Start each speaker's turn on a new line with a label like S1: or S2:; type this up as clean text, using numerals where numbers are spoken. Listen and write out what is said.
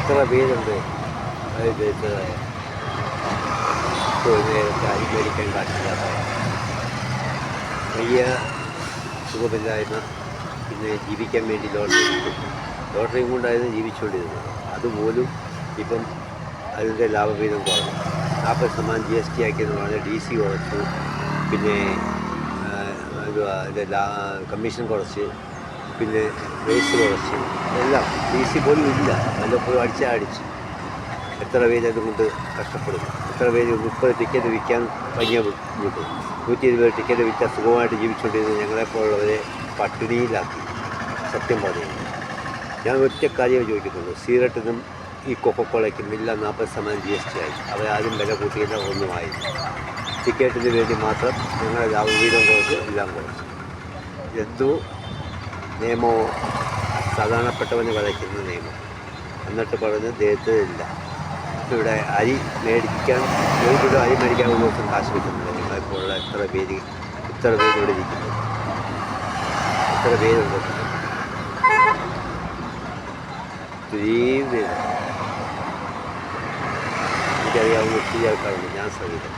S1: എത്ര പേരുണ്ട് അതായത് ഒരു നേരത്തെ അരി മേടിക്കാൻ കാശില്ലാത്ത വലിയ സുഖമില്ലായ്മ, പിന്നെ ജീവിക്കാൻ വേണ്ടി ലോട്ടറിയും കൊണ്ടായിരുന്നു ജീവിച്ചുകൊണ്ടിരുന്നത്. അതുപോലും ഇപ്പം അതിൻ്റെ ലാഭവിഹിതം കുറഞ്ഞു. 40% GST ആക്കിയെന്ന് പറഞ്ഞാൽ DC കുറച്ചു, പിന്നെ അതിൻ്റെ കമ്മീഷൻ കുറച്ച്, പിന്നെ വേസ്റ്റ് കുറച്ച്, എല്ലാം DC പോലും ഇല്ല. വല്ലപ്പോഴും അടിച്ച് എത്ര പേര് അതുകൊണ്ട് കഷ്ടപ്പെടുന്നു. എത്ര പേര് 30 ടിക്കറ്റ് വിൽക്കാൻ ഭയങ്കര ബുദ്ധിമുട്ടും. 120 ടിക്കറ്റ് വിറ്റാൽ സുഖമായിട്ട് ജീവിച്ചുകൊണ്ടിരുന്നത് ഞങ്ങളെപ്പോലുള്ളവരെ പട്ടിണിയിലാക്കി. സത്യം പറയുന്നു. ഞാൻ ഒറ്റ കാര്യമേ ചോദിക്കുന്നുള്ളൂ, സിഗരറ്റിനും ഈ കൊക്കക്കോളയ്ക്കും എല്ലാം 40% GST ആയി. അവരാരും വില കൂട്ടിയില്ല, ഒന്നുമായി. ടിക്കറ്റിന് വേണ്ടി മാത്രം ഞങ്ങളെ ലാഭവിഹിതം കുറച്ച് എല്ലാം കുറച്ച്. എന്തോ നിയമമോ, സാധാരണപ്പെട്ടവന് വിളയ്ക്കുന്ന നിയമം. എന്നിട്ട് പറഞ്ഞ് ദേഹത്തില്ല. ഇവിടെ അരി മേടിക്കാൻ, 1 കിലോ അരി മേടിക്കാൻ ഒരു ദിവസം കാശ് കിട്ടുന്നില്ല. നിങ്ങളെപ്പോലുള്ള ഇത്ര പേര് ഇവിടെ ഇരിക്കുന്നു. എത്ര പേരുണ്ട്? ഇത്രയും പേര്. എനിക്കറിയാവുന്ന ഒത്തിരി ആൾക്കാരുണ്ട്. ഞാൻ സഹിതം